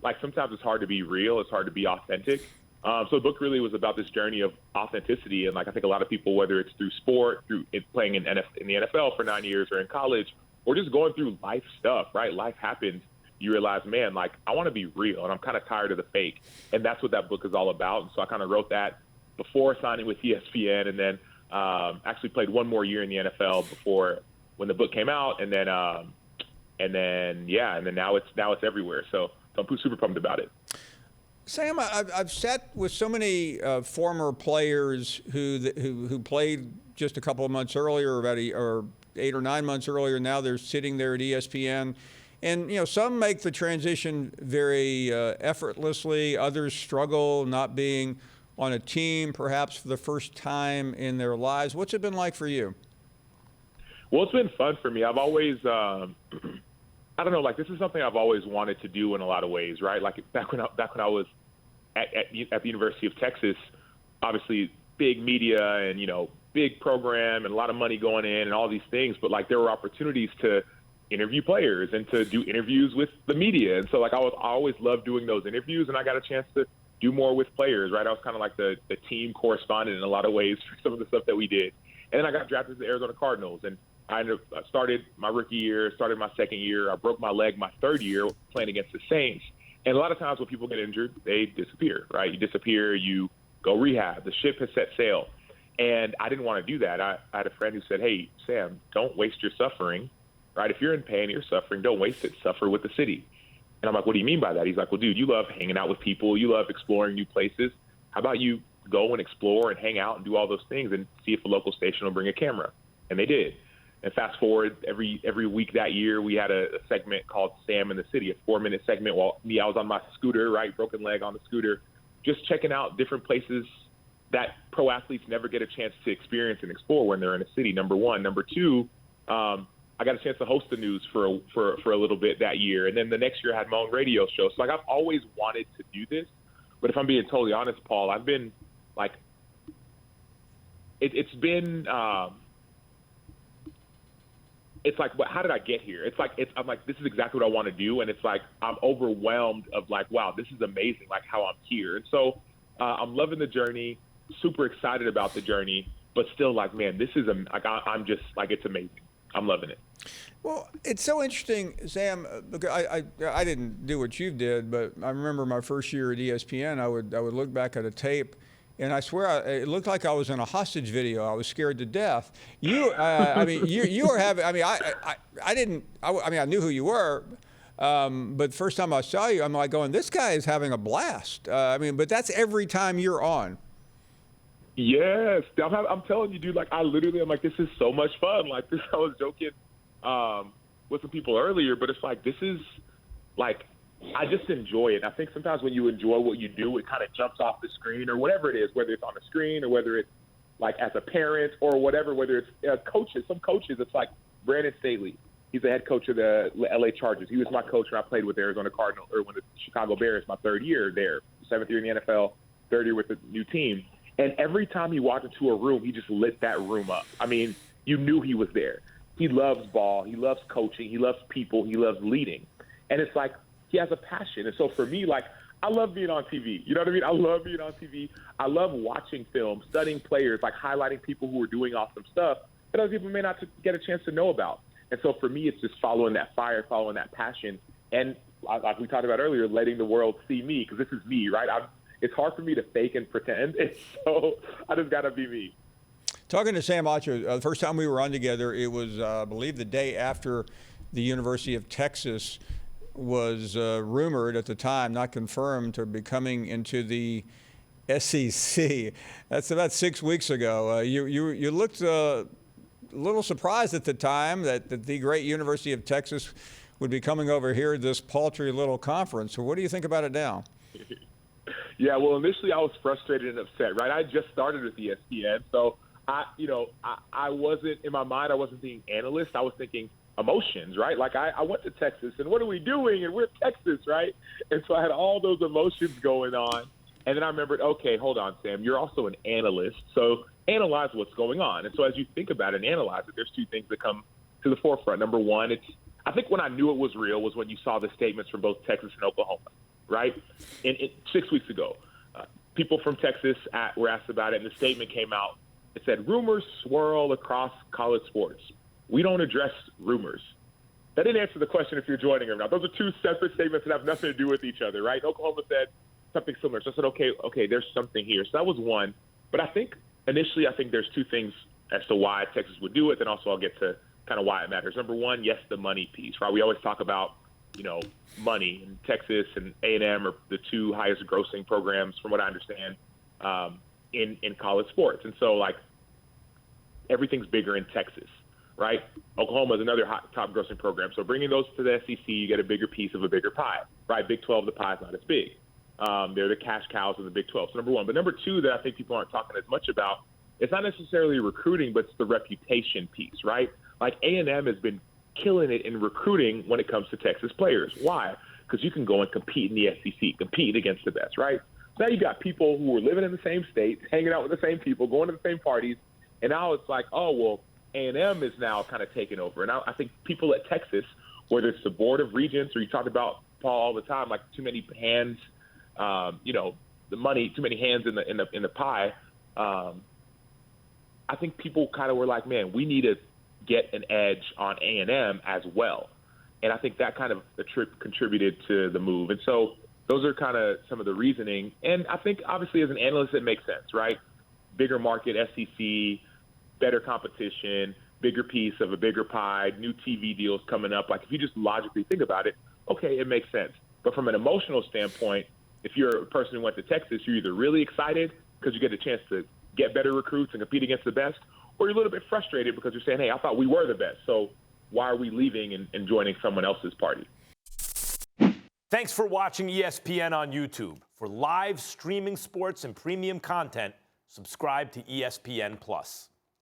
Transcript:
like sometimes it's hard to be real. It's hard to be authentic. So the book really was about this journey of authenticity. And like I think a lot of people, whether it's through sport, through playing in the NFL for 9 years or in college, or just going through life stuff, right? Life happens. You realize, man, like I want to be real and I'm kind of tired of the fake. And that's what that book is all about. And so I kind of wrote that before signing with ESPN, and then actually played one more year in the NFL before when the book came out. And then now it's everywhere. So I'm super pumped about it. Sam, I've sat with so many former players who played just a couple of months earlier, or 8 or 9 months earlier. Now they're sitting there at ESPN, and some make the transition very effortlessly. Others struggle not being on a team, perhaps for the first time in their lives. What's it been like for you? Well, it's been fun for me. I've always I don't know, like this is something I've always wanted to do in a lot of ways, right? Like back when I was at the University of Texas, obviously big media and, big program and a lot of money going in and all these things. But like there were opportunities to interview players and to do interviews with the media. And so like I always loved doing those interviews, and I got a chance to do more with players, right? I was kind of like the team correspondent in a lot of ways for some of the stuff that we did. And then I got drafted to the Arizona Cardinals, and I started my rookie year, started my second year. I broke my leg my third year playing against the Saints. And a lot of times when people get injured, they disappear, right? You disappear, you go rehab. The ship has set sail. And I didn't want to do that. I had a friend who said, hey, Sam, don't waste your suffering, right? If you're in pain, you're suffering, don't waste it. Suffer with the city. And I'm like, what do you mean by that? He's like, well, dude, you love hanging out with people. You love exploring new places. How about you go and explore and hang out and do all those things and see if a local station will bring a camera? And they did. And fast forward, every week that year, we had a segment called Sam in the City, a 4-minute segment while I was on my scooter, right, broken leg on the scooter, just checking out different places that pro athletes never get a chance to experience and explore when they're in a city, number one. Number two, I got a chance to host the news for a little bit that year. And then the next year I had my own radio show. So, like, I've always wanted to do this. But if I'm being totally honest, Paul, I've been, like, it's been it's like, how did I get here? I'm like, this is exactly what I want to do. And it's like, I'm overwhelmed of like, wow, this is amazing, like how I'm here. And so I'm loving the journey, super excited about the journey, but still like, man, this is, I'm just like, it's amazing. I'm loving it. Well, it's so interesting, Sam, because I didn't do what you did, but I remember my first year at ESPN, I would look back at a tape, and I swear it looked like I was in a hostage video. I was scared to death. You were having. I knew who you were, but the first time I saw you, I'm like going, this guy is having a blast. But that's every time you're on. Yes, I'm telling you, dude. Like I'm like, this is so much fun. Like this, I was joking with some people earlier, but it's like this is like. I just enjoy it. I think sometimes when you enjoy what you do, it kind of jumps off the screen or whatever it is, whether it's on the screen or whether it's like as a parent or whatever, whether it's coaches. Some coaches, it's like Brandon Staley. He's the head coach of the LA Chargers. He was my coach when I played with Arizona Cardinals or when the Chicago Bears, my third year there, 7th year in the NFL, third year with the new team. And every time he walked into a room, he just lit that room up. I mean, you knew he was there. He loves ball. He loves coaching. He loves people. He loves leading. And it's like, he has a passion. And so for me, like, I love being on TV. You know what I mean? I love being on TV. I love watching film, studying players, like highlighting people who are doing awesome stuff that other people may not get a chance to know about. And so for me, it's just following that fire, following that passion. And like we talked about earlier, letting the world see me, because this is me, right? It's hard for me to fake and pretend. And so I just got to be me. Talking to Sam Acho, the first time we were on together, it was, I believe, the day after the University of Texas was rumored at the time, not confirmed, to be coming into the SEC. That's about 6 weeks ago. You looked a little surprised at the time that the great University of Texas would be coming over here to this paltry little conference. So what do you think about it now? Yeah, well, initially I was frustrated and upset, right? I just started with ESPN, so I wasn't, in my mind, I wasn't thinking analyst. I was thinking emotions, right? Like I went to Texas and what are we doing? And we're Texas, right? And so I had all those emotions going on. And then I remembered, okay, hold on, Sam, you're also an analyst. So analyze what's going on. And so as you think about it and analyze it, there's two things that come to the forefront. Number one, I think when I knew it was real was when you saw the statements from both Texas and Oklahoma. right? And 6 weeks ago, people from Texas were asked about it, and the statement came out. It said, rumors swirl across college sports. We don't address rumors. That didn't answer the question if you're joining or not. Those are two separate statements that have nothing to do with each other, right? Oklahoma said something similar. So I said, okay, there's something here. So that was one. But I think initially there's two things as to why Texas would do it, and also I'll get to kind of why it matters. Number one, yes, the money piece, right? We always talk about, money. And Texas and A&M are the two highest grossing programs, from what I understand, in college sports. And so, everything's bigger in Texas, right? Oklahoma is another top grossing program. So bringing those to the SEC, you get a bigger piece of a bigger pie, right? Big 12, the pie is not as big. They're the cash cows of the Big 12. So number one. But number two that I think people aren't talking as much about, it's not necessarily recruiting, but it's the reputation piece, right? A&M has been killing it in recruiting when it comes to Texas players. Why? Because you can go and compete in the SEC, compete against the best, right? So now you've got people who are living in the same state, hanging out with the same people, going to the same parties, and now it's A&M is now kind of taking over. And I think people at Texas, whether it's the Board of Regents or you talk about, Paul, all the time, too many hands, the money, too many hands in the pie. I think people kind of were like, man, we need to get an edge on A&M as well. And I think that kind of contributed to the move. And so those are kind of some of the reasoning. And I think obviously as an analyst, it makes sense, right? Bigger market, SEC, better competition, bigger piece of a bigger pie, new TV deals coming up. If you just logically think about it, okay, it makes sense. But from an emotional standpoint, if you're a person who went to Texas, you're either really excited because you get a chance to get better recruits and compete against the best, or you're a little bit frustrated because you're saying, hey, I thought we were the best, so why are we leaving and joining someone else's party? Thanks for watching ESPN on YouTube. For live streaming sports and premium content, subscribe to ESPN+.